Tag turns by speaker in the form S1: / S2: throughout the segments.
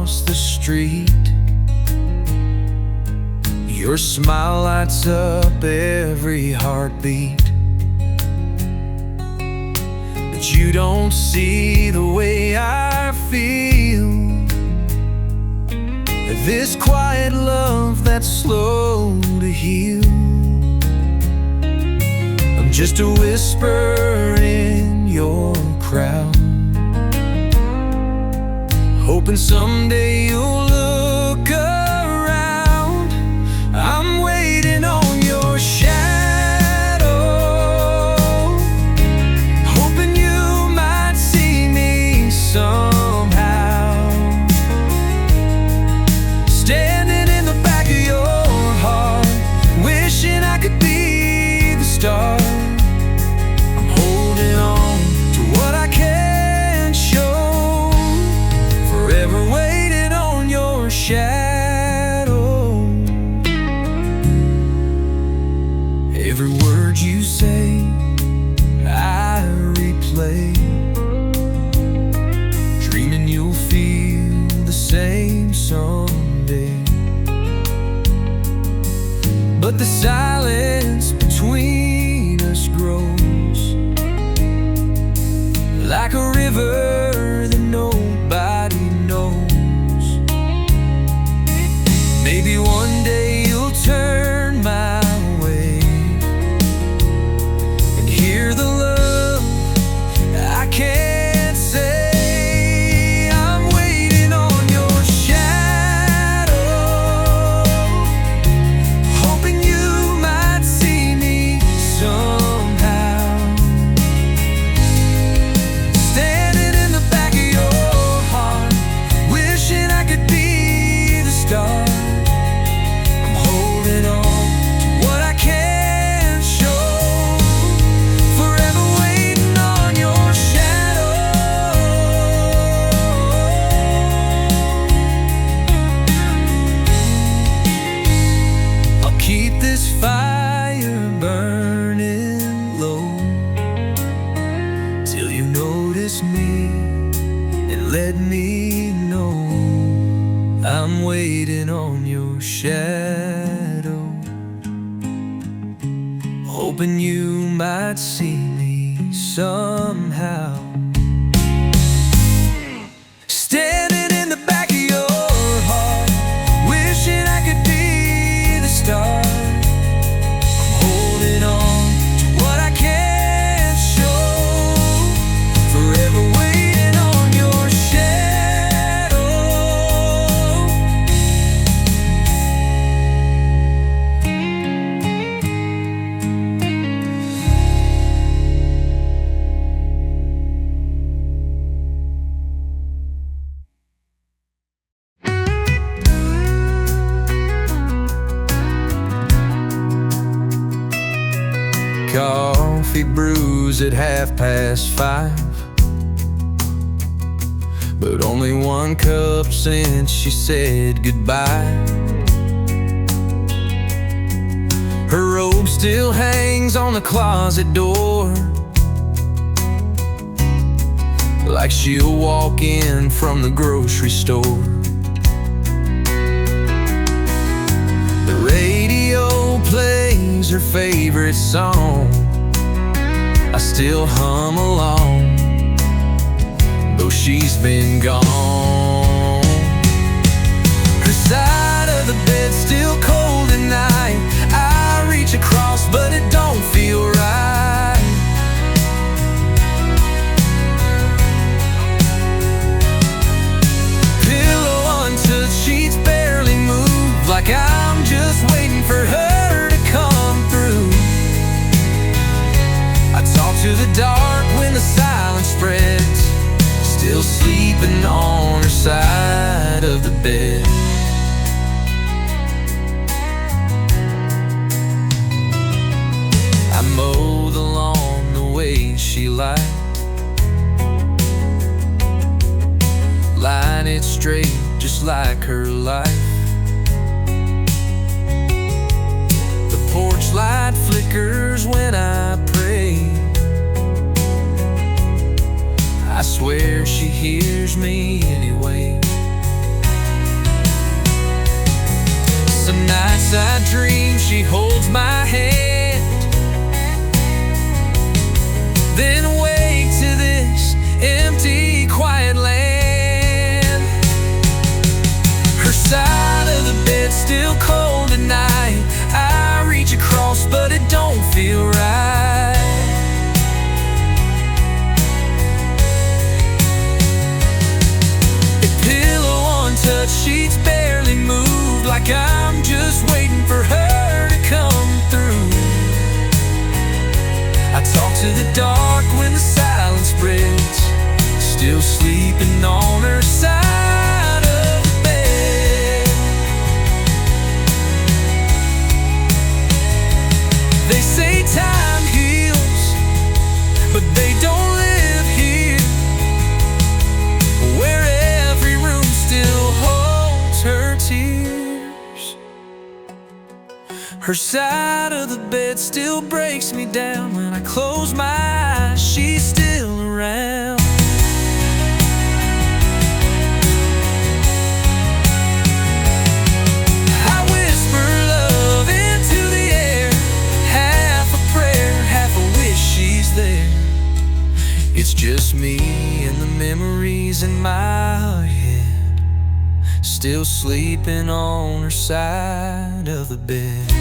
S1: across the street. Your smile lights up every heartbeat. But you don't see the way I feel. This quiet love that's slow to heal. I'm just a whisper in your crowd, hoping someday you'll look around. I'm waiting on your shadow, hoping you might see me somehow. Standing in the back of your heart, wishing I could be the star. I'm holding on to what I can't show, forever waiting on your shadow. Every word you say, I replay, dreaming you'll feel the same someday. But the silence between us grows like a river that nobody knows. Maybe one day you'll turn my way and hear the love I can't say. I'm waiting on your shadow, hoping you might see me somehow. Standing in the back of your heart, wishing I could be the star. I'm holding on to what I can't show, forever waiting on your shadow. I'll keep this fire burning low till you notice me and let me know. I'm waiting on your shadow, hoping you might see me somehow. Standing in the back of your heart, wishing I could be the star. I'm holding on to what I can't show, forever waiting on your shadow. Coffee brews at 5:30, but only one cup since she said goodbye. Her robe still hangs on the closet door, like she'll walk in from the grocery store. The radio plays her favorite song. I still hum along, though she's been gone. Her side of the bed's still cold at night. I reach across, but it don't feel right. Pillow untouched, sheets barely move, like I'm just waiting for her to come through. I talk to the dark when the silence spreads, still sleeping on her side of the bed. I mow the lawn the way she liked, line it straight just like her life. The porch light flickers when I pray. I swear she hears me anyway. nights I dream she holds my hand, then wake to this empty, quiet land. Her side of the bed still cold at night. I reach across, but it don't feel right. A pillow untouched, sheets barely moved, like I'm just waiting for her to come through. I talk to the dark when the silence spreads, still sleeping on her side of the bed. They say time heals, but they don't live here, where every room still holds her tears. Her side of the bed still breaks me down. When I close my eyes, she's still around. I whisper love into the air, half a prayer, half a wish she's there. It's just me and the memories in my head, still sleeping on her side of the bed.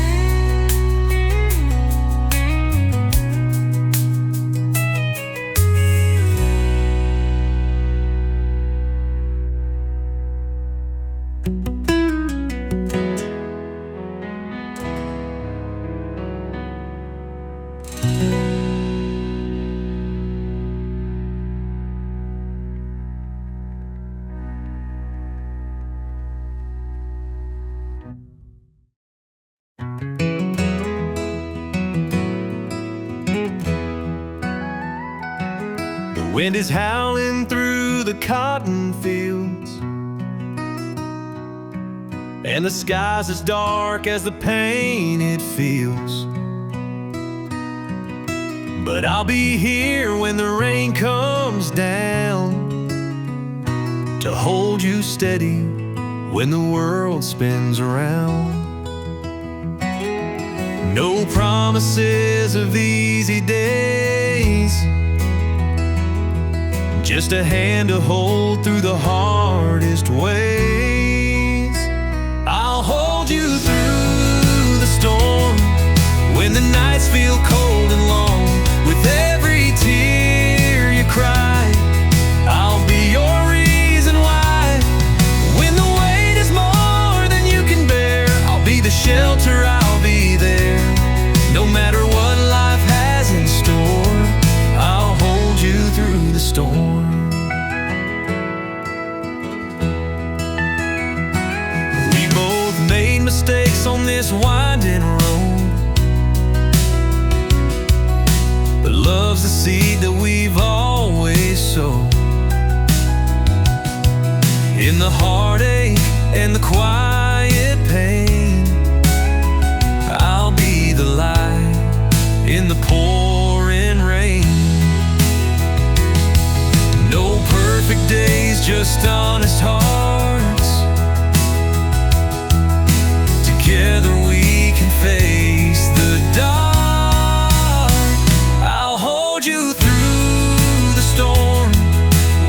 S2: The wind is howling through the cotton fields, and the sky's as dark as the pain it feels. But I'll be here when the rain comes down, to hold you steady when the world spins around. No promises of easy days, just a hand to hold through the hardest ways. I'll hold you through the storm, when the nights feel cold and long. With every tear you cry, I'll be your reason why. When the weight is more than you can bear, I'll be the shelter, I'll be there. No matter what life has in store, I'll hold you through the storm. We both made mistakes on this winding road, but love's the seed that we've always sown. In the heartache and the quiet pain, I'll be the light in the pouring rain. No perfect days, just honest hearts. Together we can face the dark. I'll hold you through the storm,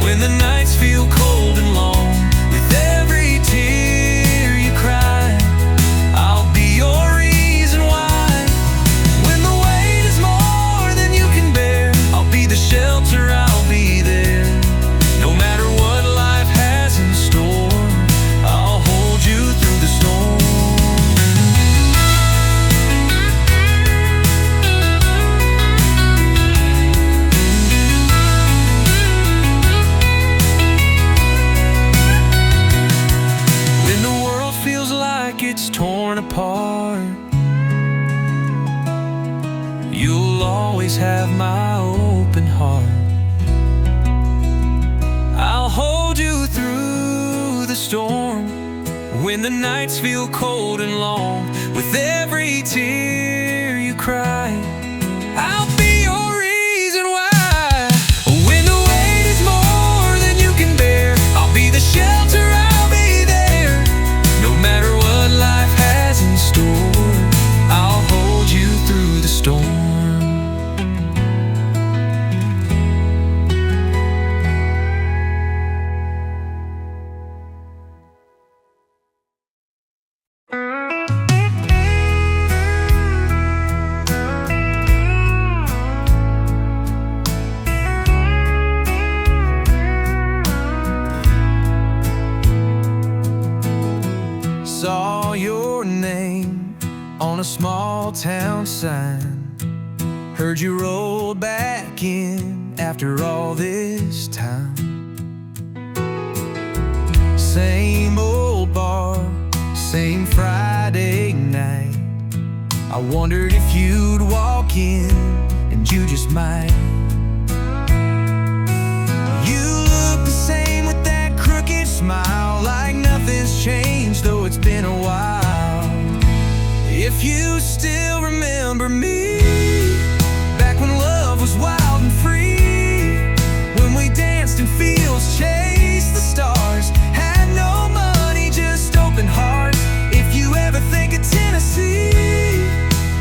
S2: when the nights feel cold and long. With every tear you cry, I'll be your reason why. When the weight is more than you can bear, I'll be the shelter, I'll be there. No matter what life has in store, I'll hold you through the storm. When the world feels like it's torn apart, you'll always have my open heart. I'll hold you through the storm, when the nights feel cold and long. With every tear you cry, I'll be your reason why. When the weight is more than you can bear, I'll be the shelter, I'll be there. No matter what life has in store,
S1: saw your name on a small town sign. Heard you rolled back in after all this time. Same old bar, same Friday night. I wondered if you'd walk in, and you just might. You look the same with that crooked smile, like nothing's changed, though it's been a while. If you still remember me, back when love was wild and free, when we danced in fields, chased the stars, had no money, just open hearts. If you ever think of Tennessee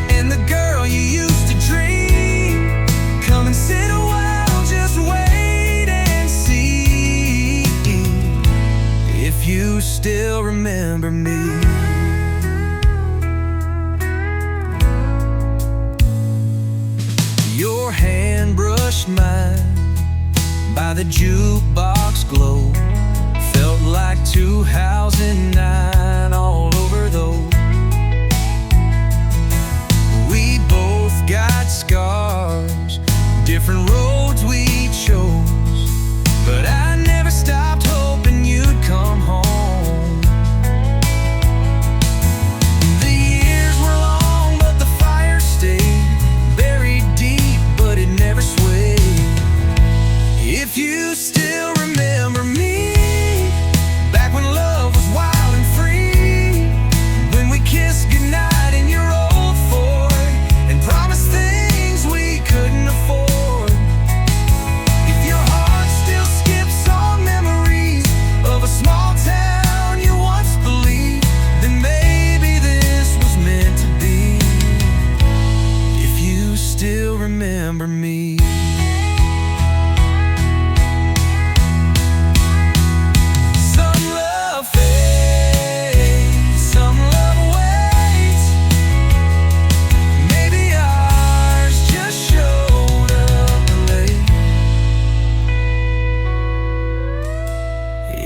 S1: and the girl you used to dream, come and sit a while, just wait and see. If you still remember me. Your hand brushed mine by the jukebox glow. Felt like 2009 all over though. We both got scars, different roads we chose, but I never stopped hoping you'd come home. The years were long, but the fire stayed buried deep, but it never swayed. If you still remember me, back when love was wild and free, when we kissed goodnight in your old Ford and promised things we couldn't afford. If your heart still skips on memories of a small town you once believed, then maybe this was meant to be. If you still remember me.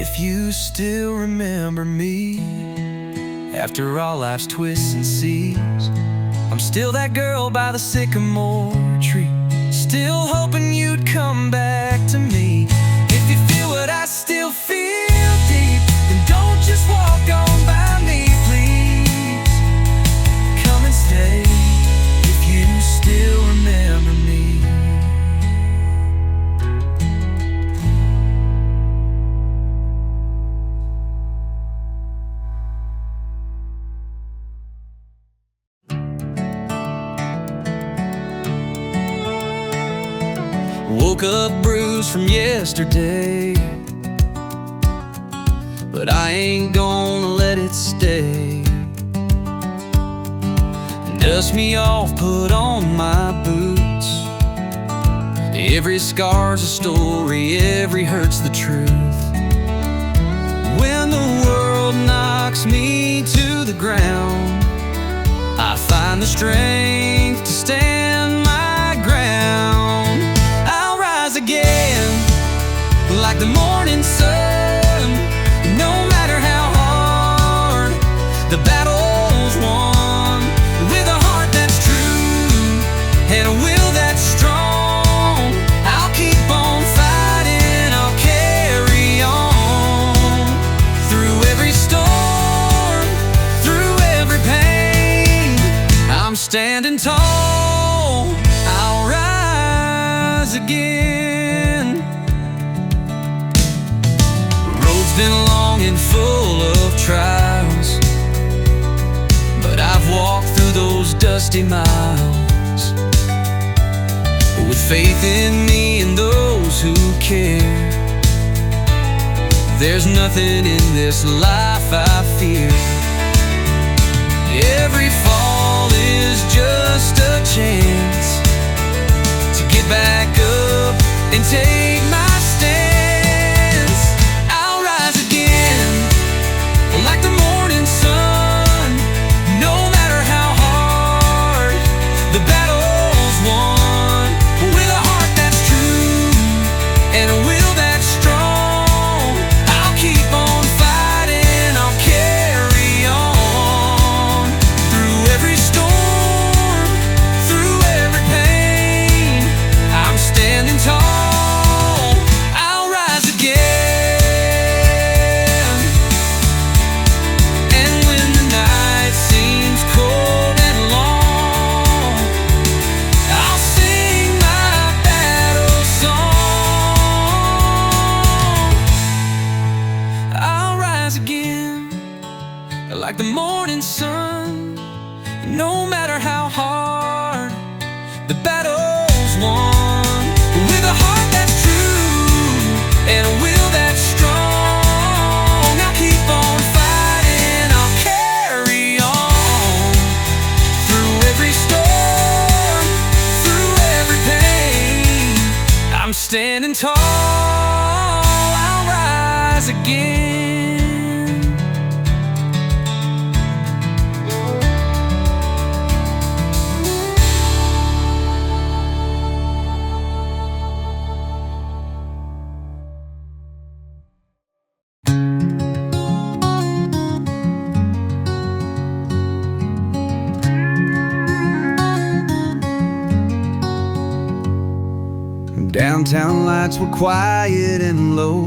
S1: If you still remember me, after all life's twists and seas, I'm still that girl by the sycamore tree, still hoping you'd come back to me. If you feel what I still feel deep, then don't just walk on by me, please. Come and stay if you still remember me. Woke up bruised from yesterday, but I ain't gonna let it stay. Dust me off, put on my boots. Every scar's a story, every hurt's the truth. When the world knocks me to the ground, I find the strength to stand my ground. I'll rise again, like the morning sun. No matter how hard the battle's won, with a heart that's true and a will that's strong, I'll keep on fighting, I'll carry on. Through every storm, through every pain, I'm standing tall, I'll rise again. The road's been long and full of trials, but I've walked through those dusty miles with faith in me and those who care. There's nothing in this life I fear. Every fall is just a chance to get back up and take my stance. I'll rise again, like the morning sun. No matter how hard the battle's won, with a heart that's true and a will that's strong, I'll keep on fighting, I'll carry on. like the morning sun. No matter how hard the battle's won, with a heart that's true and a will that's strong, I'll keep on fighting, I'll carry on. Through every storm, through every pain, I'm standing tall, I'll rise again.
S2: Downtown lights were quiet and low.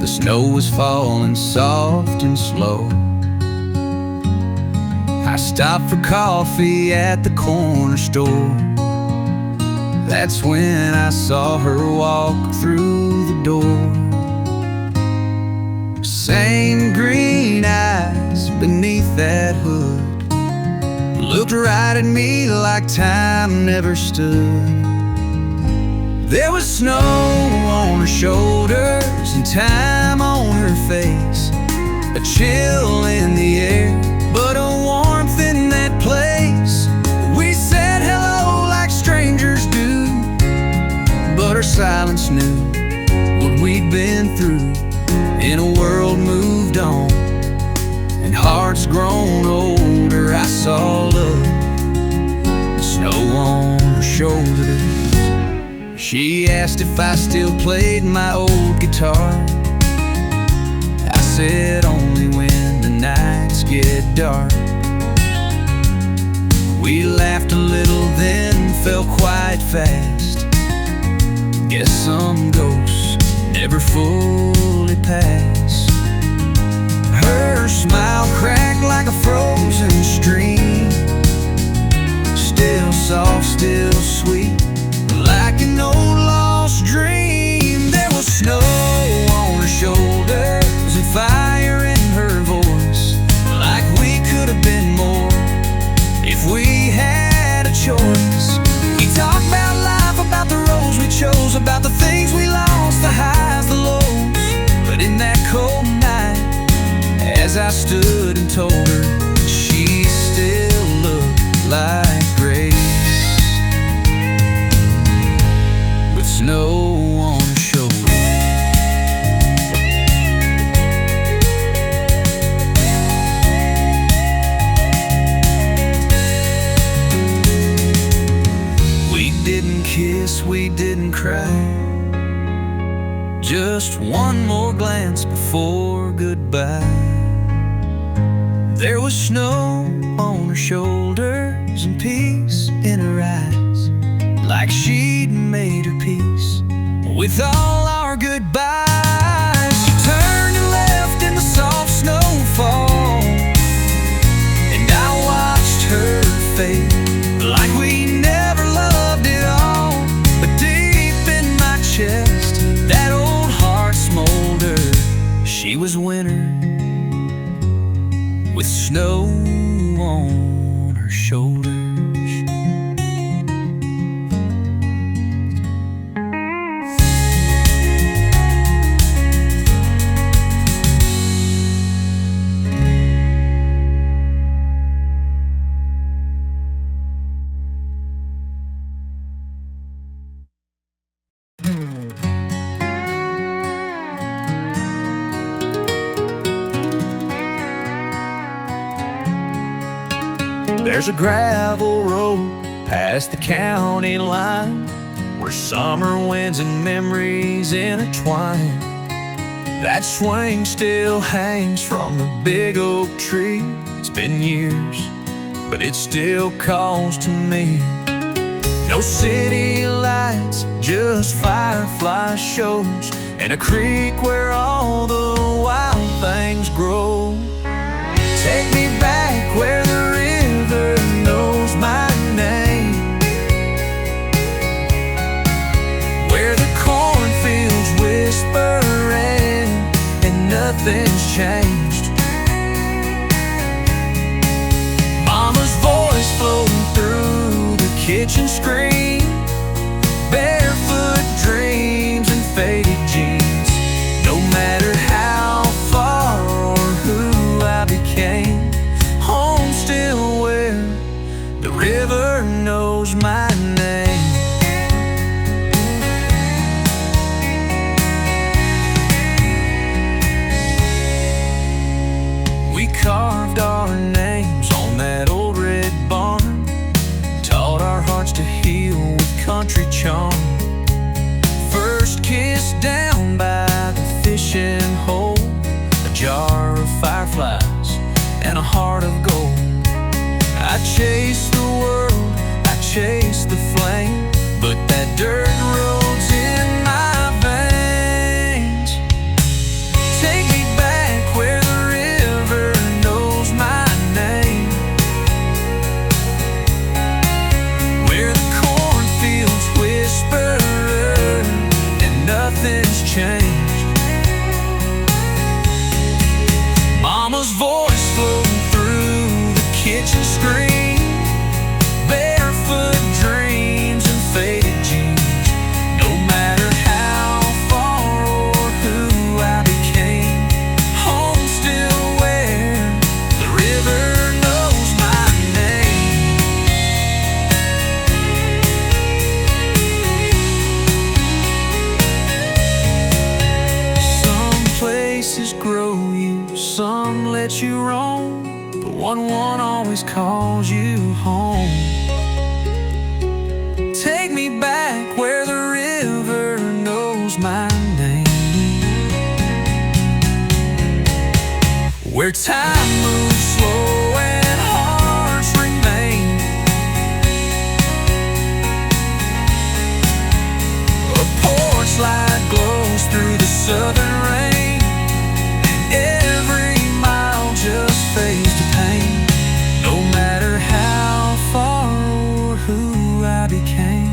S2: The snow was falling soft and slow. I stopped for coffee at the corner store. That's when I saw her walk through the door. Same green eyes beneath that hood looked right at me like time never stood. There was snow on her shoulders and time on her face, a chill in the air, but a warmth in that place. We said hello like strangers do, but her silence knew what we'd been through. In a world moved on and hearts grown older, I saw love, snow on her shoulders. She asked if I still played my old guitar. I said only when the nights get dark. We laughed a little then fell quiet fast. Guess some ghosts never fully pass. Her smile cracked like a frozen stream, still soft, still sweet, like an old lost dream. There was snow on her shoulders and fire in her voice, like we could have been more if we had a choice. We talked about life, about the roads we chose, about the things we lost, the highs, the lows. But in that cold night, as I stood and told her, she still looked like grace, with snow on her shoulder. We didn't kiss, we didn't cry, just one more glance before goodbye. There was snow on her shoulders and peace in her eyes, like she'd made her peace with all our goodbyes. She turned and left in the soft snowfall, and I watched her fade like we never loved at all. But deep in my chest, that old heart smoldered. She was winter with snow on her shoulders. There's a gravel road past the county line, where summer winds and memories intertwine. That swing still hangs from the big oak tree. It's been years, but it still calls to me. No city lights, just firefly shows, and a creek where all the wild things grow. Take me back where the river knows my name, where the cornfields whispering and nothing's changed.
S1: kitchen screen, barefoot dreams and faded jeans. No matter how far or who I became, home's still where the river knows my name. We carved our names on that old red barn, taught our hearts to heal with country charm. First kiss down by the fishing hole, a jar of fireflies and a heart of gold. I chased the world, I chased the flame, but that dirt road's in my veins. Take me back where the river knows my name, where the cornfields whisper and nothing's changed. Mama's voice floating through the kitchen screen, barefoot dreams and faded jeans. No matter how far or who I became, home's still where the river knows my name. Some places grow you, some let you roam, but one always calls you home. Take me back where the river knows my name, where time moves slow and hearts remain. A porch light glows through the southern rain, and every mile just fades to pain. No matter how far or who I became,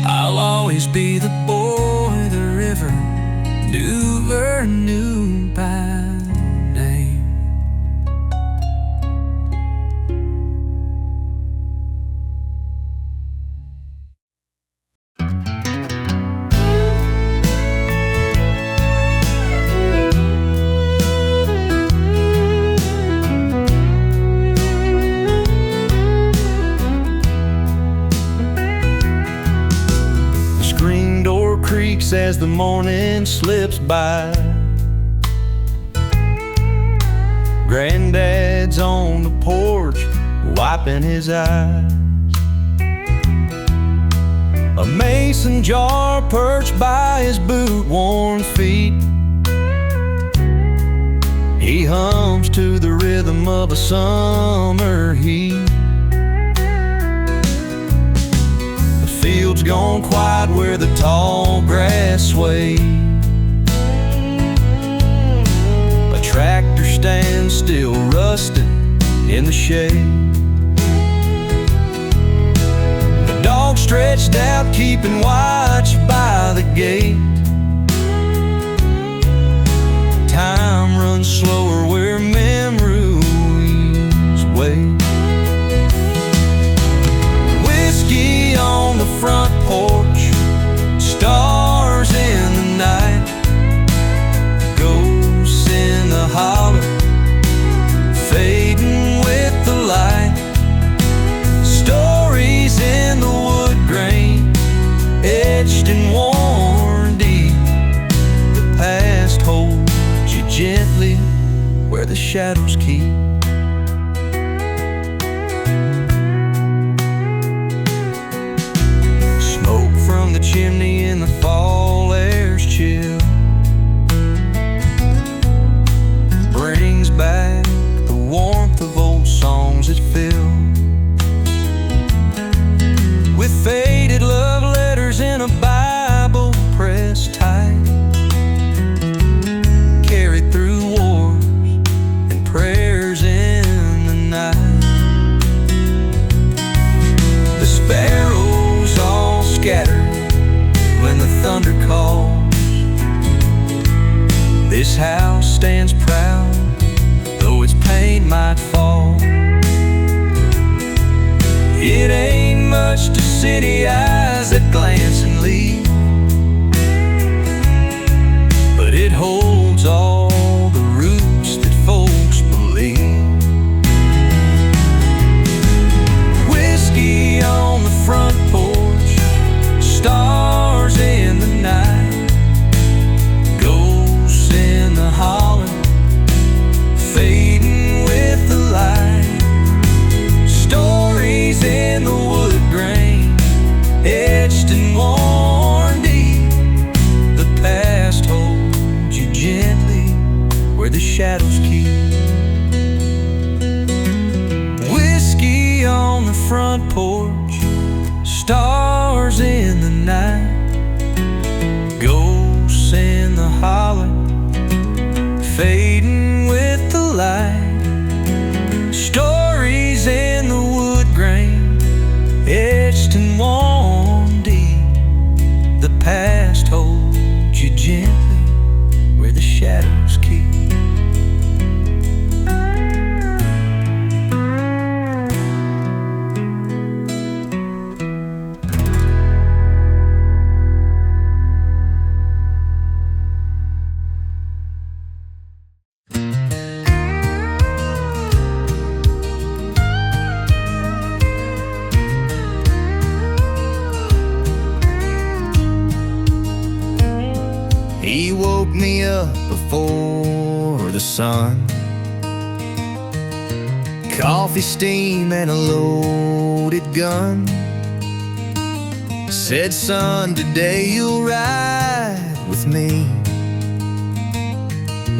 S1: I'll always be the boy the river never knew by name.
S2: The screen door creaks as the morning slips by. Granddad's on the porch, wiping his eyes. A mason jar perched by his boot-worn feet. He hums to the rhythm of a summer heat. The field's gone quiet where the tall grass sways. A tractor stands still rusted in the shade. The dog stretched out keeping watch by the gate. Time runs slower where memories wait. Whiskey on the front porch, stars in the night, ghosts in the holler, fading with the light. Stories in the wood grain, etched and worn deep. The past holds you gently where the shadows keep. Smoke from the chimney in the fall air's chill brings back the warmth of old songs that fill with faded love letters in a Bible pressed tight, carried through wars and prayers in the night. The sparrows all scattered when the thunder calls. This house stands proud, though its paint might fall. It ain't
S1: much to city eyes that glance and leave, but it holds all the roots that folks believe. Whiskey on the front porch, stars in the night, ghosts in the holler, fading with the light. Stories in the wood grain, etched and worn deep. The past holds you gently where the shadows keep. Whiskey on the front porch, stars in the night, ghosts in the holler, fading with the light. Stories in the wood grain, etched and worn deep. The past holds you gently where the shadows keep.
S2: He woke me up before the sun, coffee, steam, and a loaded gun. Said, son, today you'll ride with me,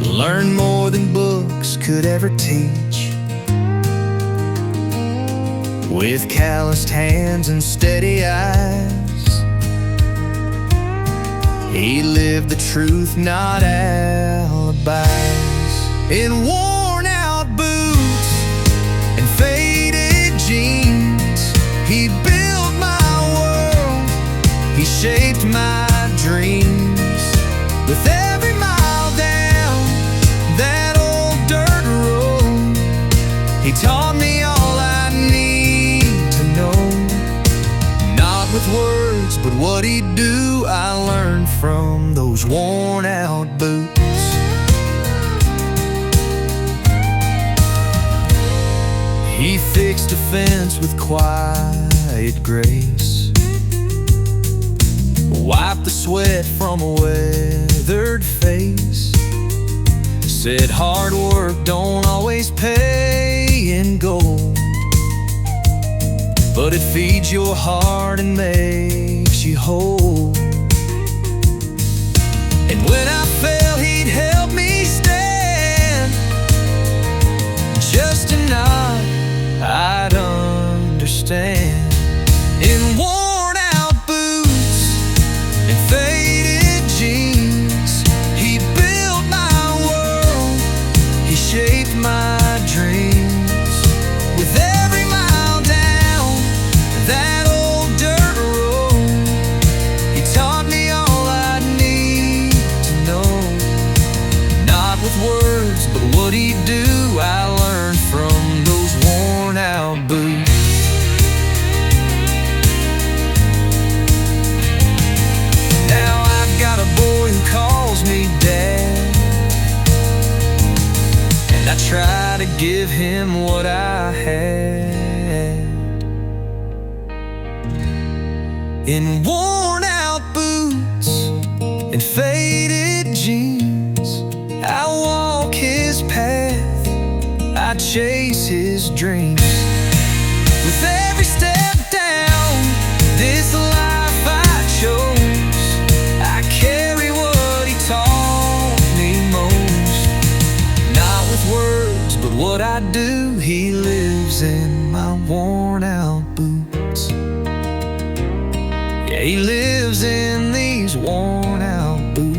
S2: learn more than books could ever teach. With calloused hands and steady eyes, he lived the truth, not alibis. In worn-out boots and faded jeans, he built my world, he shaped my dreams. With every mile down that old dirt road, he taught me all I need to know. Not with words, but what he'd do, I learned from those worn-out boots. He fixed a fence with quiet grace, wiped the sweat from a weathered face. Said hard work don't always pay in gold, but it feeds your heart and makes you whole. And when I fell, he'd help me stand. Just a nod, I'd understand. In worn-out boots and faded jeans, he built my world, he shaped my dreams. With every mile down that old dirt road, he taught me all I need to know. Not with words, but what he'd do, I learned from those worn-out boots. Now I've got a boy who calls me dad, and I try to give him what I had. In worn-out boots and faded jeans, I walk his path, I chase his dreams. With every step down this life I chose, I carry what he taught me most. Not with words, but what I do, he lives in my worn-out boots. Yeah, he lives in these worn-out boots.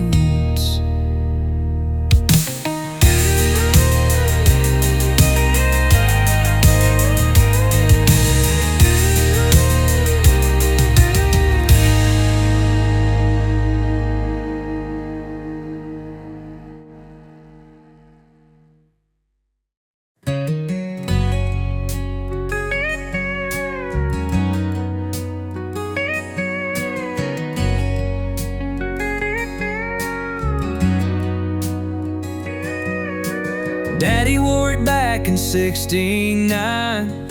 S1: Daddy wore it back in '69.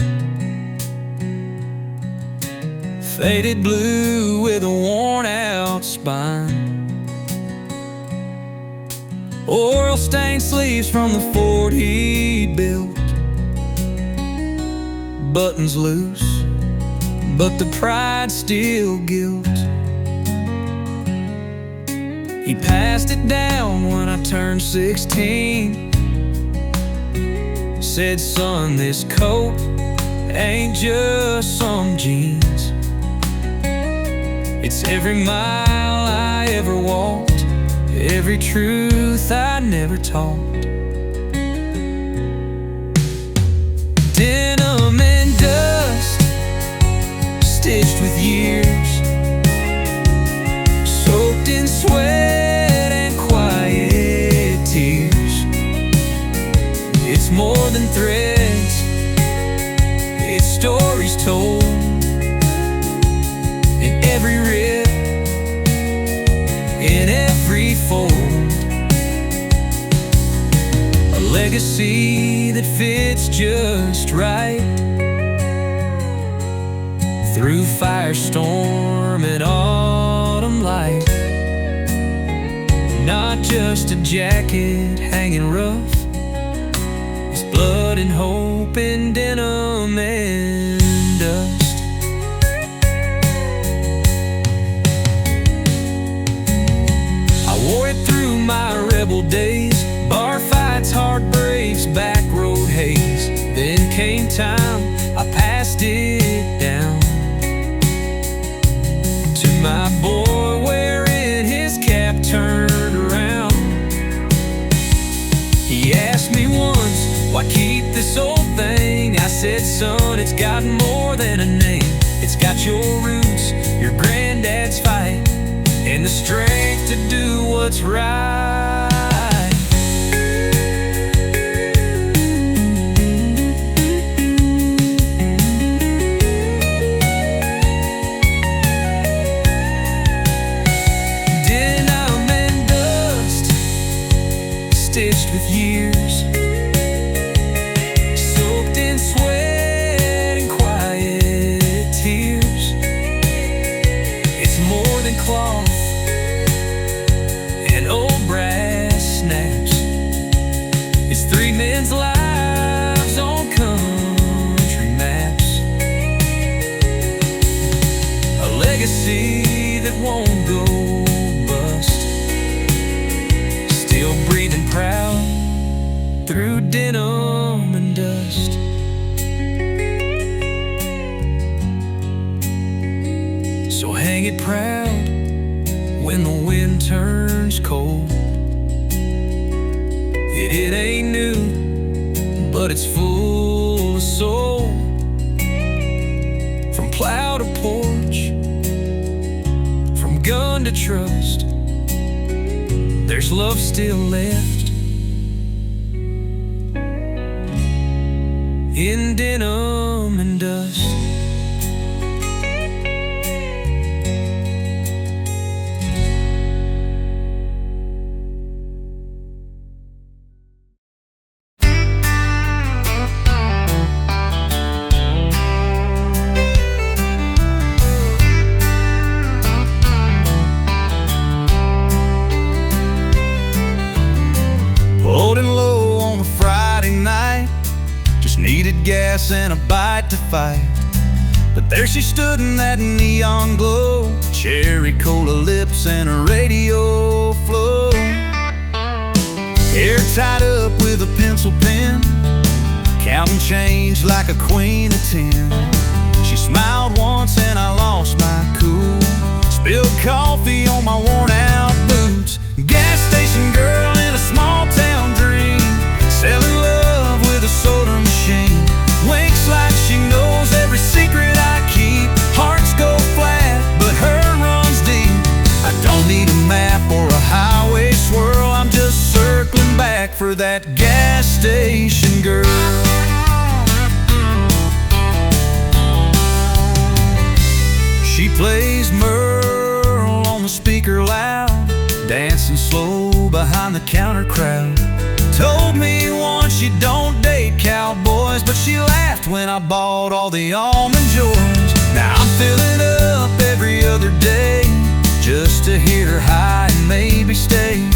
S1: Faded blue with a worn-out spine. Oil-stained sleeves from the Ford he'd built. Buttons loose, but the pride still gilt. He passed it down when I turned 16. Said, son, this coat ain't just some jeans. It's every mile I ever walked, every truth I never taught. Denim and dust, stitched with years, soaked in sweat and quiet tears. It's more than threads, it's stories told in every rip, in every fold. A legacy that fits just right through firestorm and autumn light. Not just a jacket hanging rough, it's blood and hope in denim and dust. Wore it through my rebel days, bar fights, heartbreaks, back road haze. Then came time, I passed it down to my boy wearing his cap turned around. He asked me once, why keep this old thing? I said, son, it's got more than a name. It's got your roots, your granddad's fight, and the strength to do what's right. Denim and dust, stitched with years, soaked in sweat and quiet tears. It's more than cloth and old brass snaps. It's three men's lives on country maps. A legacy that won't go bust, still breathing proud through denim and dust. So hang it proud when the wind turns cold. It ain't new, but it's full of soul. From plow to porch, from gun to trust, there's love still left in denim and dust.
S2: Loading low on a Friday night, just needed gas and a bite to fight. But there she stood in that neon glow, cherry cola lips and a radio flow. Hair tied up with a pencil pen, counting change like a queen of 10. She smiled once and I lost my cool, spilled coffee on my worn out boots. Gas station girl in a small town dream, selling love with a soda machine. Winks like she knows every secret I keep. Hearts go flat, but her runs deep. I don't need a map or a highway swirl, I'm just circling back for that gas station girl. She plays Merle on the speaker loud, dancing slow behind the counter crowd. Told me once she bought all the almond joys. Now I'm filling up every other day just to hit her high and maybe stay.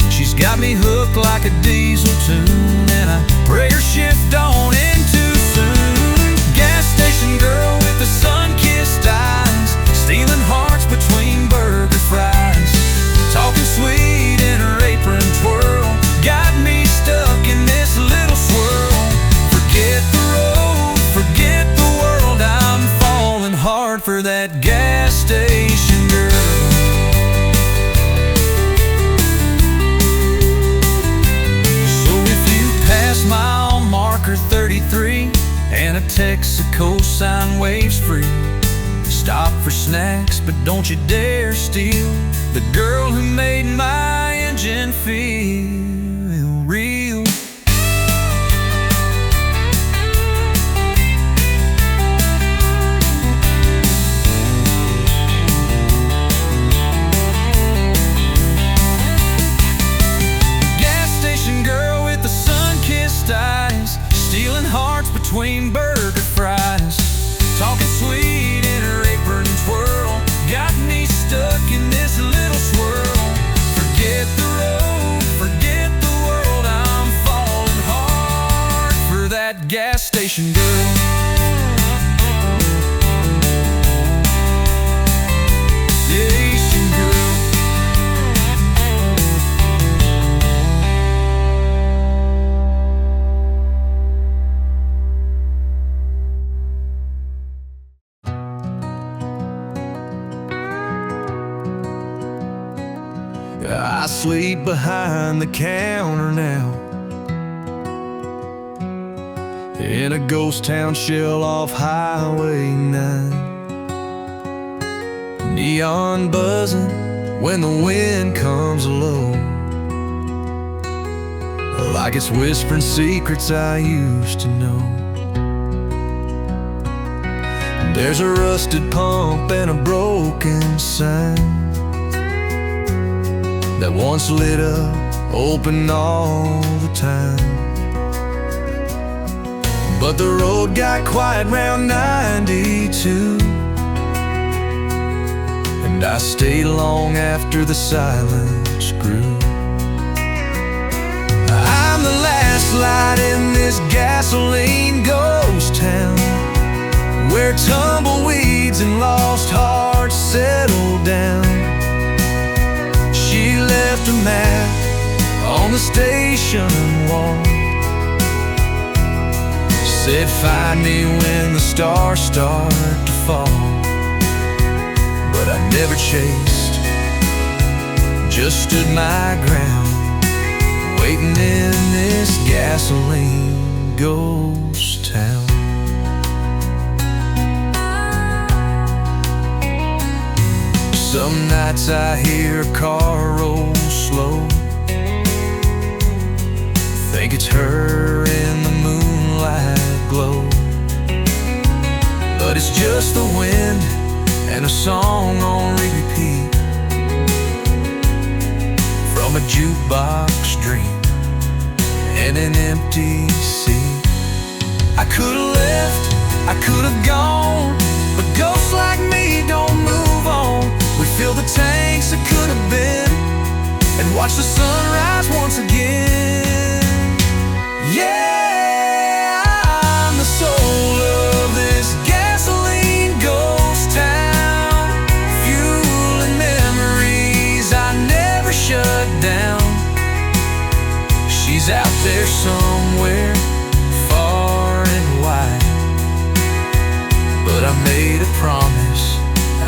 S2: She's got me hooked like a diesel tune, and I pray her shift on in too soon. Gas station girl with the sun-kissed eyes, stealing hearts between burger fries, talking sweet in her apron twirl, got me stuck in this little swirl. Forget the road, forget the world, I'm falling hard for that gas station girl. Mile marker 33 and a Texaco sign waves free. Stop for snacks, but don't you dare steal the girl who made my engine feel real. Eyes, stealing hearts between burger fries, talking sweet in her apron twirl, got me stuck in this little swirl. Forget the road, forget the world, I'm falling hard for that gas station girl. Station girl. I sleep behind the counter now, in a ghost town shell off Highway 9. Neon buzzing when the wind comes low, like it's whispering secrets I used to know. There's a rusted pump and a broken sign that once lit up, open all the time. But the road got quiet round 92, and I stayed long after the silence grew. I'm the last light in this gasoline ghost town, where tumbleweeds and lost hearts settle down. She left a map on the station wall, said find me when the stars start to fall. But I never chased, just stood my ground, waiting in this gasoline ghost town. Some nights I hear a car roll slow, think it's her in the moonlight glow. But it's just the wind and a song on repeat from a jukebox dream and an empty seat. I could've left, I could've gone, but ghosts like me don't move on. We fill the tanks that could have been and watch the sunrise once again. Yeah, I'm the soul of this gasoline ghost town, fueling memories I never shut down. She's out there somewhere, far and wide, but I made a promise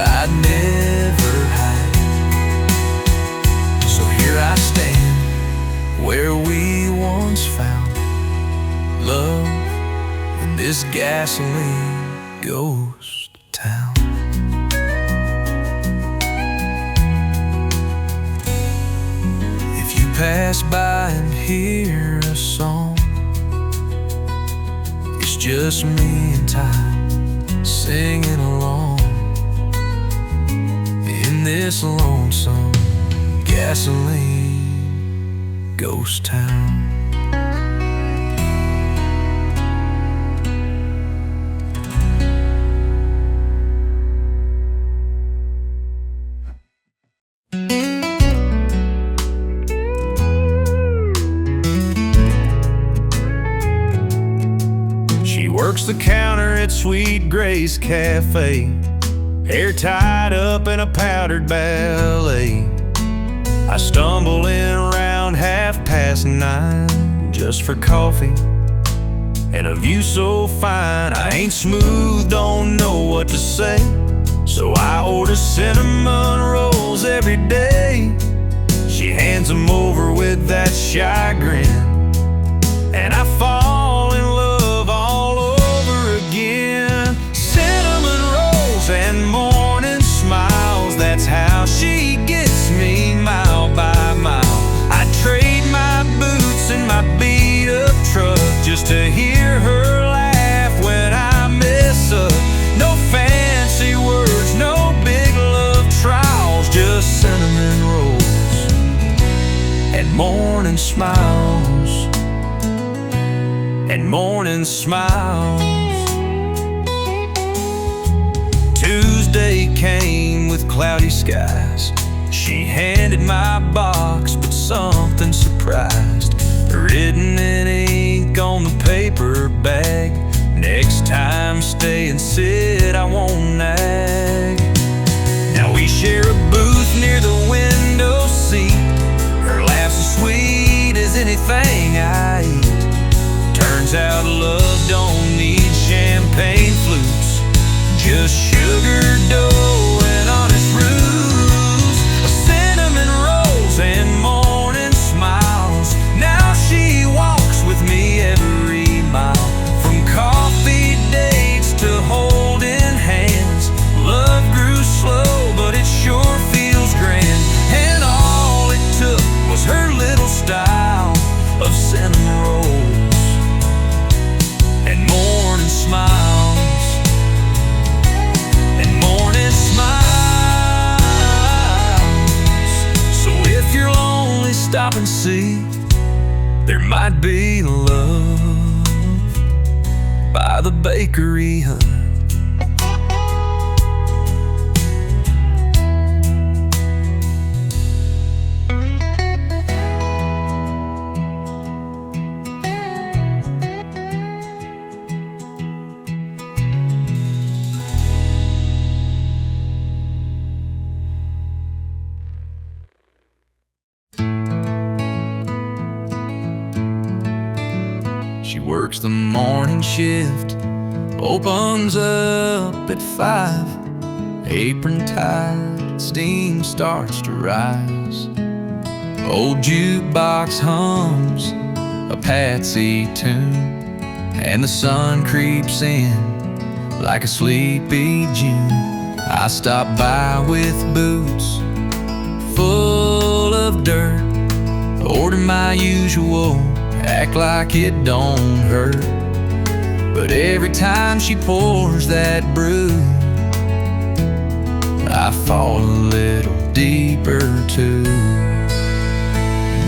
S2: I'd never hide. So here I stand, where we once found love, in this gasoline ghost town. If you pass by and hear a song, it's just me and time singing along in this lonesome gasoline ghost town. works the counter at Sweet Grace Cafe, hair tied up in a powdered ballet. I stumble in around 9:30 just for coffee and a view so fine. I ain't smooth, don't know what to say, so I order cinnamon rolls every day. She hands them over with that shy grin, and I fall in love all over again. Cinnamon rolls and morning smiles, that's how she gets me mile by mile. I trade my boots and my beat-up truck just to hear her laugh when I mess up. No fancy words, no big love trials, just cinnamon rolls and morning smiles, and morning smiles. Tuesday came with cloudy skies. She handed my box, but something surprised. Written in ink on the paper bag, next time stay and sit, I won't nag. Now we share a booth near the window seat. Her laugh's as sweet as anything I eat. Turns out love don't need champagne flutes, just sugar dough and honest ruse. Cinnamon rolls and morning smiles, now she walks with me every mile. From coffee dates to holding hands, love grew slow, but it sure feels grand. And all it took was her little style of cinnamon rolls and morning smiles, and morning smiles. So if you're lonely, stop and see, there might be love by the bakery hut. She works the morning shift, opens up at 5, apron tied, steam starts to rise. Old jukebox hums a Patsy tune, and the sun creeps in like a sleepy June. I stop by with boots full of dirt, order my usual, act like it don't hurt. But every time she pours that brew, I fall a little deeper too.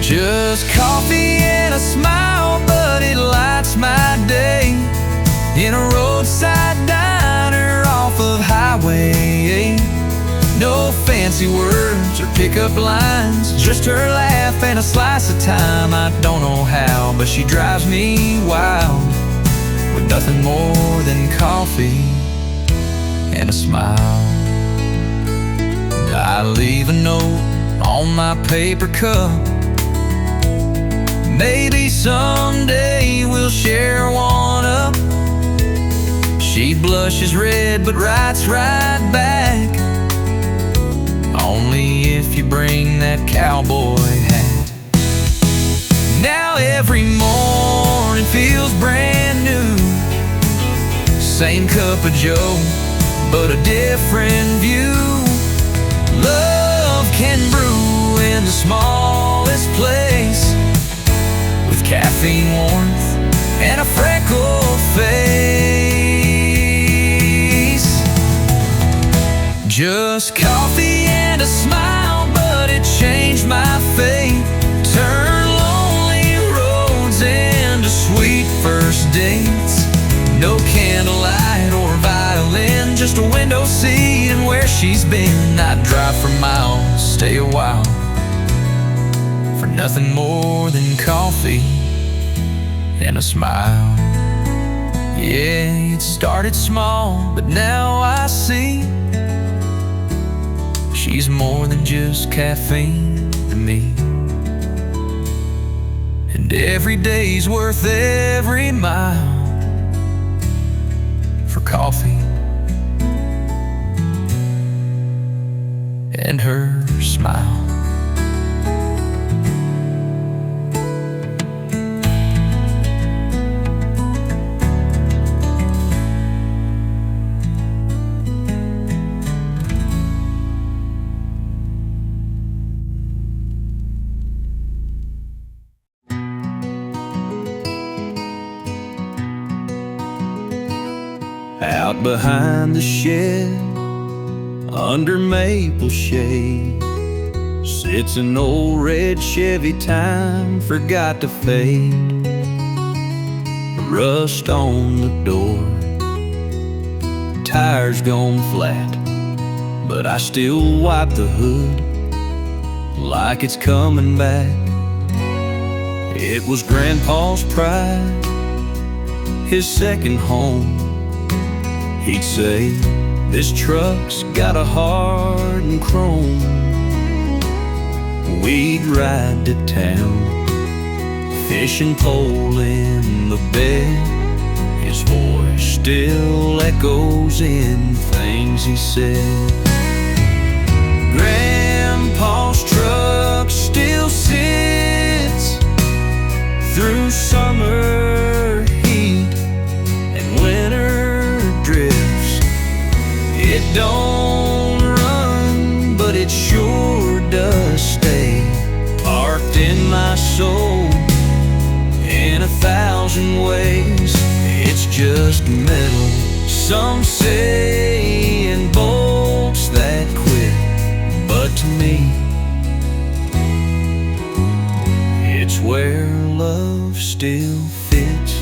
S2: Just coffee and a smile, but it lights my day. In a roadside diner off of Highway 8. No fancy words or pickup lines, just her laugh and a slice of time. I don't know how, but she drives me wild, with nothing more than coffee and a smile. I leave a note on my paper cup, maybe someday we'll share one up. She blushes red but writes right back, only if you bring that cowboy hat. Now every morning feels brand new, same cup of joe, but a different view. Love can brew in the smallest place, with caffeine warmth and a freckled face. Just coffee and a smile, but it changed my fate. Turn lonely roads into sweet first dates. No candlelight or violin, just a window seat and where she's been. I'd drive for miles, stay a while, for nothing more than coffee and a smile.
S1: Yeah, it started small, but now I see she's more than just caffeine to me. And every day's worth every mile for coffee and her smile.
S2: Out behind the shed, under maple shade, sits an old red Chevy time forgot to fade. Rust on the door, tires gone flat, but I still wipe the hood like it's coming back. It was Grandpa's pride, his second home. He'd say, this truck's got a heart and chrome. We'd ride to town, fishing pole in the bed. His voice still echoes in things he said. Grandpa's truck still sits through summer heat and winter drifts. It don't run, but it sure does stay parked in my soul in 1,000 ways. It's just metal, some say, and bolts that quit, but to me it's where love still fits.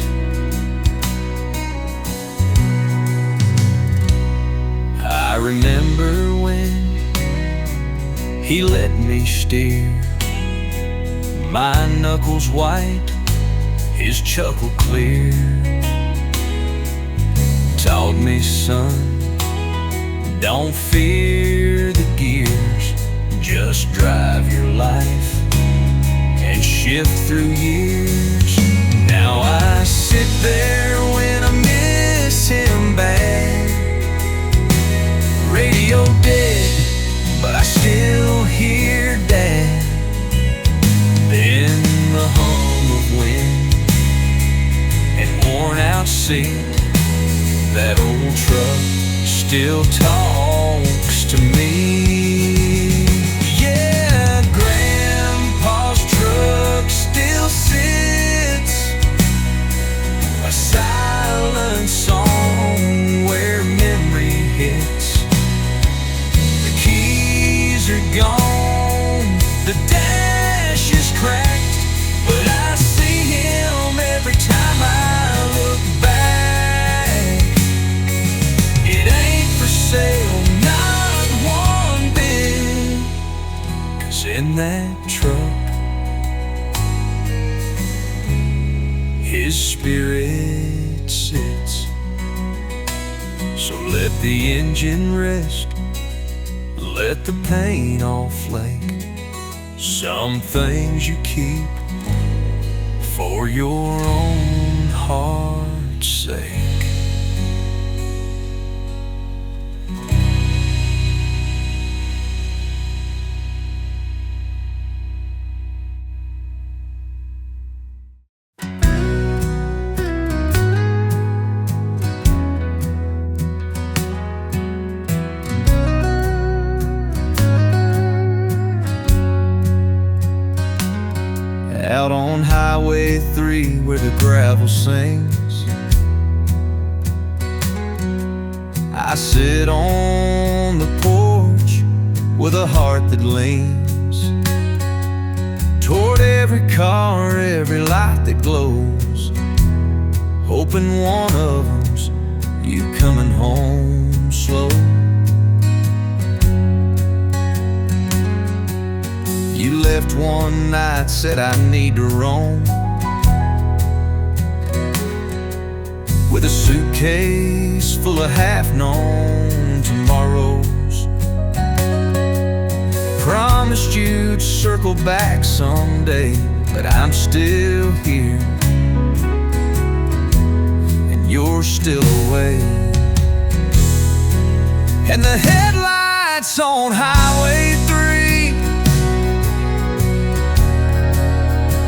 S2: I remember when he let me steer, my knuckles white, his chuckle clear. Taught me, son, don't fear the gears, just drive your life and shift through years. Now I sit there when I miss him bad. Radio dead, but I still hear Dad. Then the hum of wind and worn out seat. That old truck still talks to me. Yeah, Grandpa's truck still sits, a silent song where memory hits. The keys are gone, the dash is cracked, but I see him every time I look back. It ain't for sale, not one bit, 'cause in that truck his spirit sits. So let the engine rest, let the paint all flake. Some things you keep for your own heart's sake. Out on Highway 3 where the gravel sings, I sit on the porch with a heart that leans toward every car, every light that glows, hoping one of them's you coming home slow. You left one night, said I need to roam, with a suitcase full of half-known tomorrows. Promised you'd circle back someday, but I'm still here, and you're still away. And the headlights on Highway 3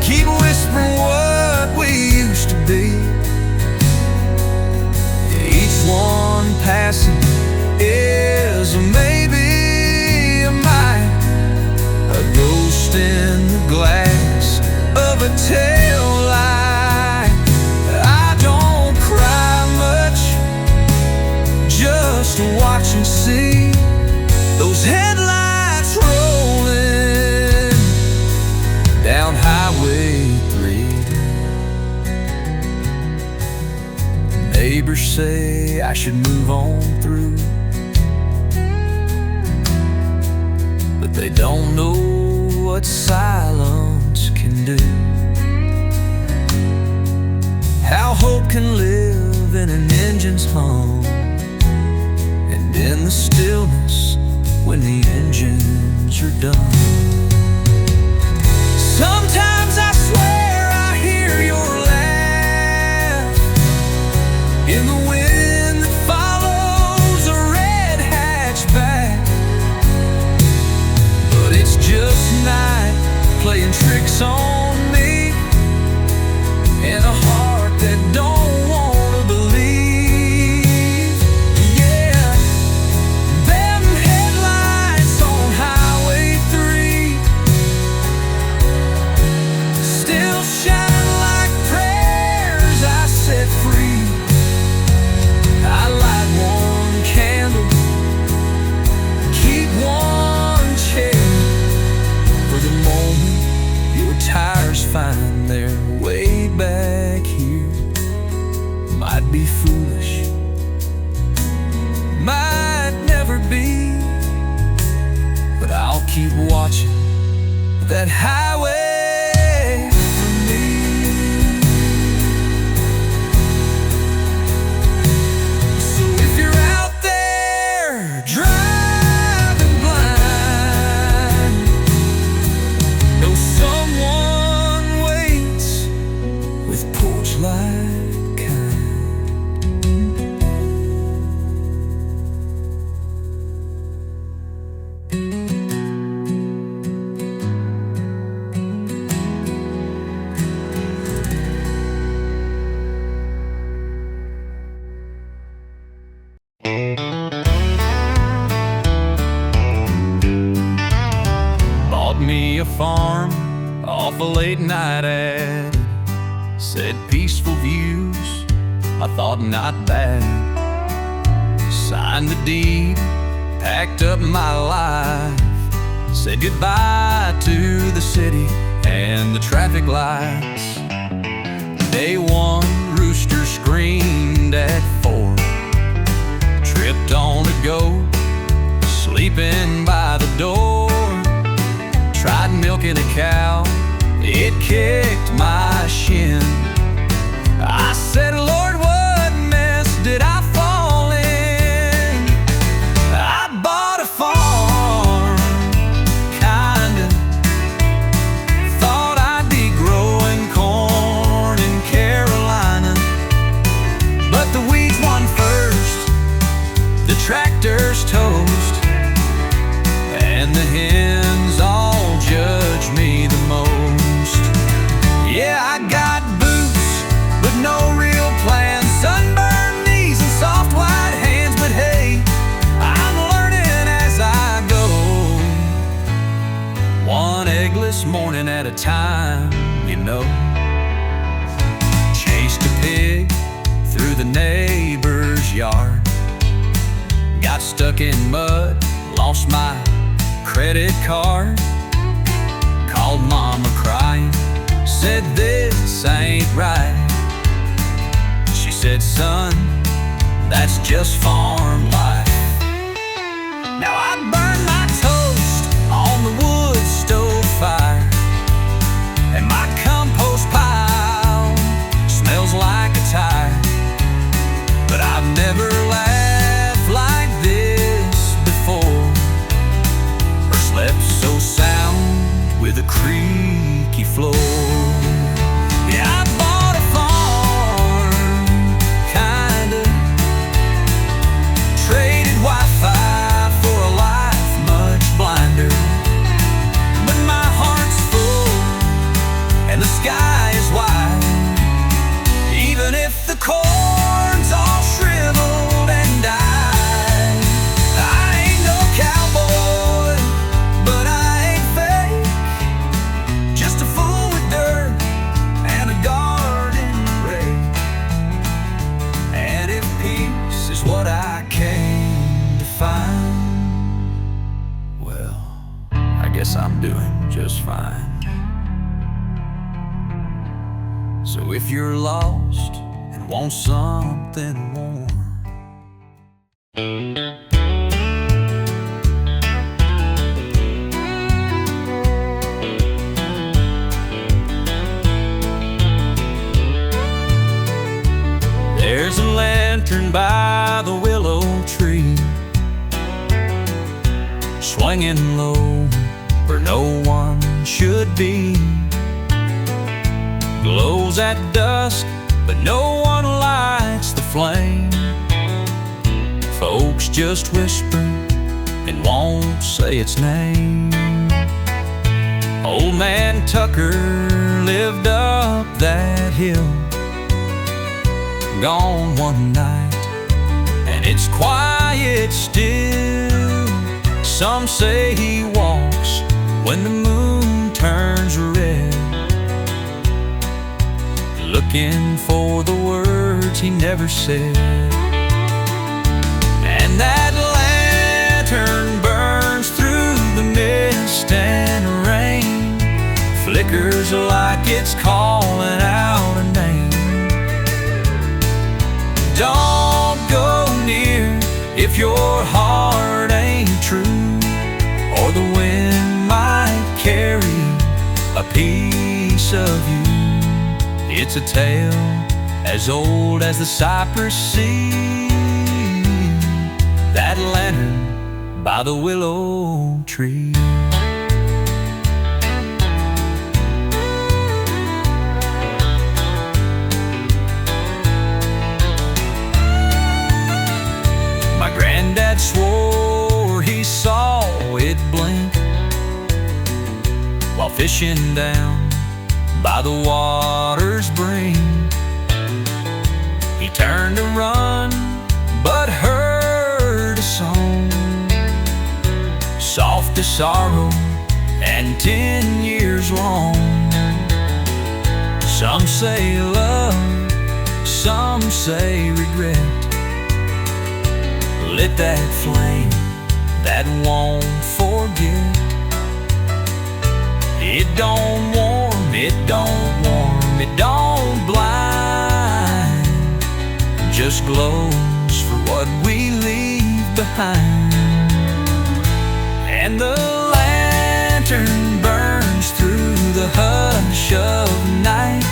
S2: keep whispering what we used to be. Each one passing is a maybe, a might, a ghost in the glass of a tail light. I don't cry much, just watch and see those headlights rolling down Highway 3. Neighbors say I should move on through, but they don't know what silence can do. How hope can live in an engine's hum, and in the stillness when the engines are done. Sometimes I swear I hear your laugh in the wind that follows a red hatchback, but it's just night playing tricks on me, and a heart that don't wanna believe. Yeah, them headlights on Highway 3 still shine like prayers I set free. I light one candle, keep one chair, for the moment your tires find their way back here. Might be foolish, might never be, but I'll keep watching that highway for me. So if you're out there driving blind, know someone waits with porch light kind. Bought me a farm off a late night ad, said peaceful views, I thought not bad. Signed the deed, packed up my life, said goodbye to the city and the traffic lights. Day one, rooster screamed at 4, tripped on a goat, sleeping by the door. Tried milking a cow, it kicked my shin. I said, Lord, what mess did I fall in? I bought a farm, kinda thought I'd be growing corn in Carolina, but the weeds won first, the tractor's toast, and the hens all judge me the most. Yeah, I got boots, but no real plans, sunburned knees and soft white hands, but hey, I'm learning as I go, one eggless morning at a time, you know. Chased a pig through the neighbor's yard, got stuck in mud, lost my credit card. Called mama crying, said this ain't right. She said, son, that's just farm life. Now I burn my toast on the wood stove fire, and my compost pile smells like a tire. But
S1: you're lost and want something warm.
S2: There's a lantern by the willow tree, swinging low where no one should be. Glows at dusk, but no one lights the flame. Folks just whisper and won't say its name. Old man Tucker lived up that hill, gone one night, and it's quiet still. Some say he walks when the moon turns red, looking for the words he never said. And that lantern burns through the mist and rain, flickers like it's calling out a name. Don't go near if your heart ain't true, or the wind might carry a piece of you. It's a tale as old as the cypress sea, that lantern by the willow tree. My granddad swore he saw it blink while fishing down by the water's brink. He turned to run, but heard a song, soft as sorrow and 10 years long. Some say love, some say regret. Lit that flame that won't forget. It don't warm, it don't warm, it don't blind, just glows for what we leave behind. And the lantern burns through the hush of night,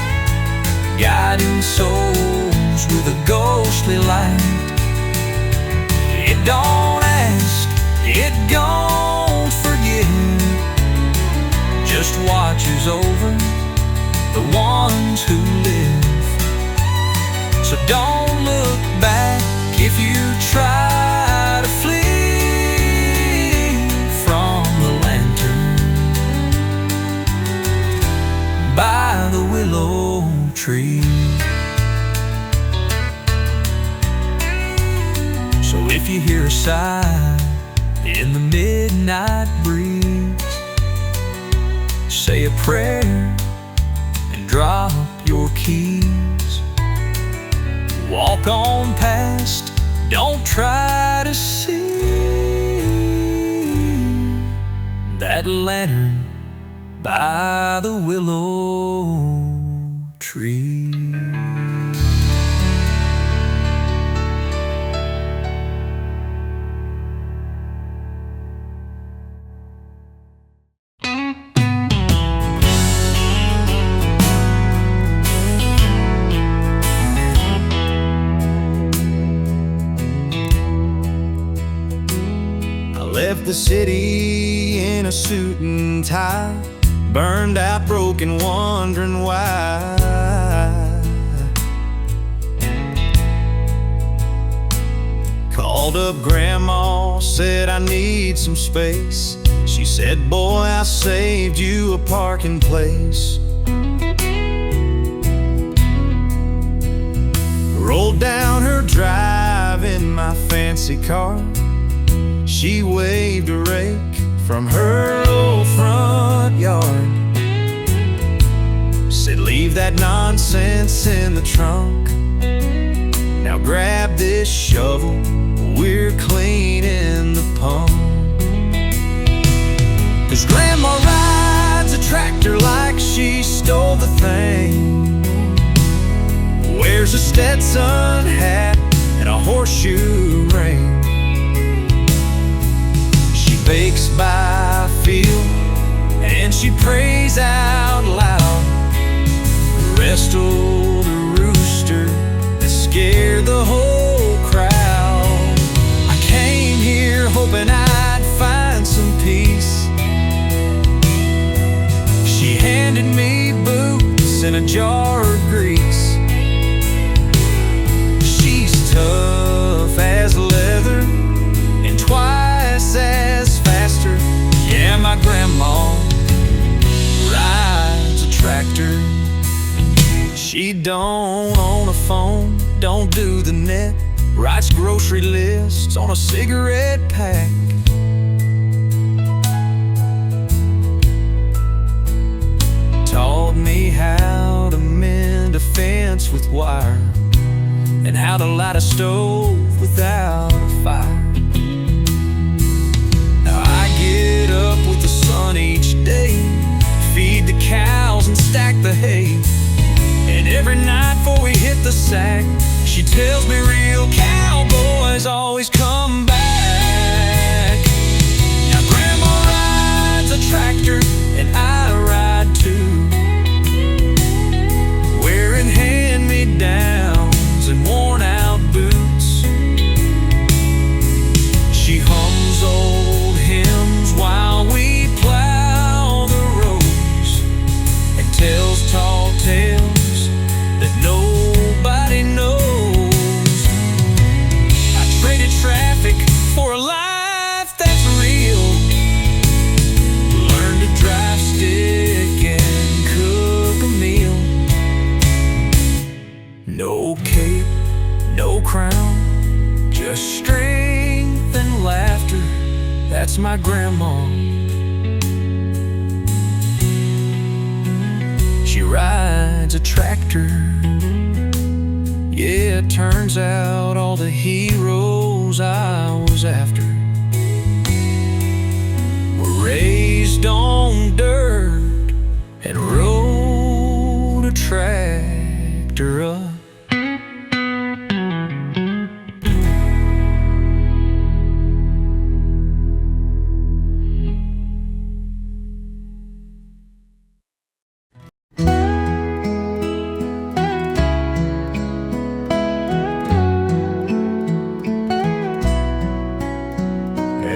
S2: guiding souls with a ghostly light. It don't ask, it don't forget, just watches over the ones who live. So don't look back if you try to flee from the lantern by the willow tree. So if you hear a sigh in the midnight breeze, say a prayer and drop your keys. Walk on past, don't try to see that lantern by the willow tree.
S1: Left the city in a suit and tie, burned out, broken, wondering why. Called up Grandma, said I need some space. She said, boy, I saved you a parking place. Rolled down her drive in my fancy car. She waved a rake from her old front yard, said leave that nonsense in the trunk, now grab this shovel, we're cleaning the pump. 'Cause Grandma rides a tractor like she stole the thing,
S2: wears a Stetson hat and a horseshoe ring. She bakes by field and she prays out loud. Rest of the rooster that scared the whole crowd. I came here hoping I'd find some peace. She handed me boots and a jar of grease. She's tough as leather and twice as faster. Yeah, my grandma rides a tractor. She don't own a phone, don't do the net, writes grocery lists on a cigarette pack. Taught me how to mend a fence with wire and how to light a stove without a fire. Now I get up with the sun each day, feed the cows and stack the hay. And every night before we hit the sack, she tells me real cowboys always come back. Now Grandma rides a tractor and I ride too, wearing hand-me-downs and worn-out boots. She hums old hymns while we plow the roads and tells tall tales that nobody knows. I traded traffic for a life that's real. Learned to drive stick and cook a meal. No cape, no crown, just strength and laughter. That's my grandma. She rides a tractor. Yeah, it turns out all the heroes I was after were raised on dirt and rode a tractor up.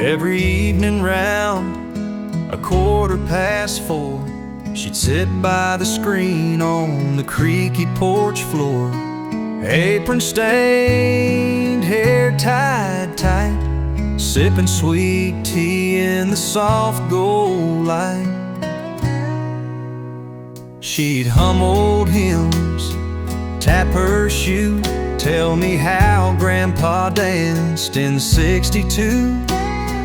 S2: Every evening round 4:15, she'd sit by the screen on the creaky porch floor, apron stained, hair tied tight, sipping sweet tea in the soft gold light. She'd hum old hymns, tap her shoe, tell me how Grandpa danced in '62.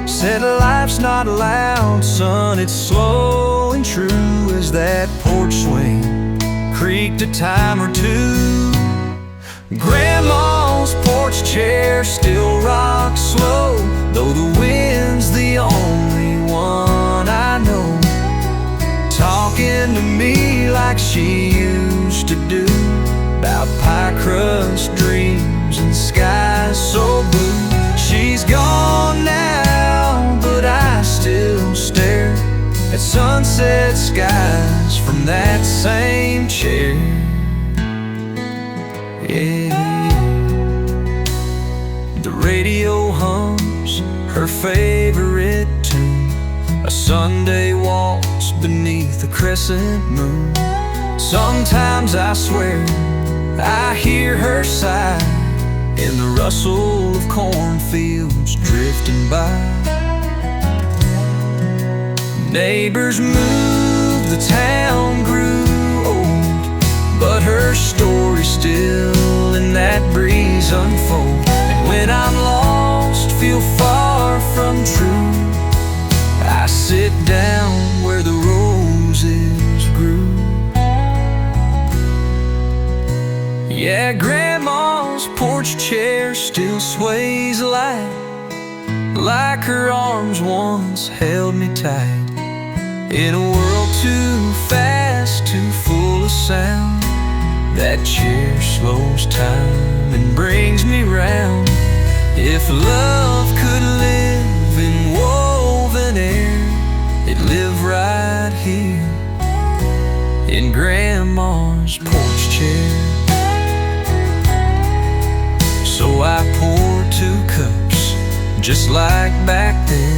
S2: Said life's not loud, son, it's slow and true, as that porch swing creaked a time or two. Grandma's porch chair still rocks slow, though the wind's the only one I know. Talking to me like she used to do, about pie crust dreams and skies so blue. She's gone now, but I still stare at sunset skies from that same chair. Yeah, the radio hums her favorite tune, a Sunday waltz beneath the crescent moon. Sometimes I swear I hear her sigh in the rustle of cornfields drifting by. Neighbors moved, the town grew old, but her story still in that breeze unfolds. And when I'm lost, feel far from true, I sit down where the roses grew. Yeah, Grandma's porch chair still sways light, like her arms once held me tight. In a world too fast, too full of sound,
S1: That chair slows time and brings me round. If love could live in woven air, it'd live right here in Grandma's porch chair. So I pour 2 cups, just like back then.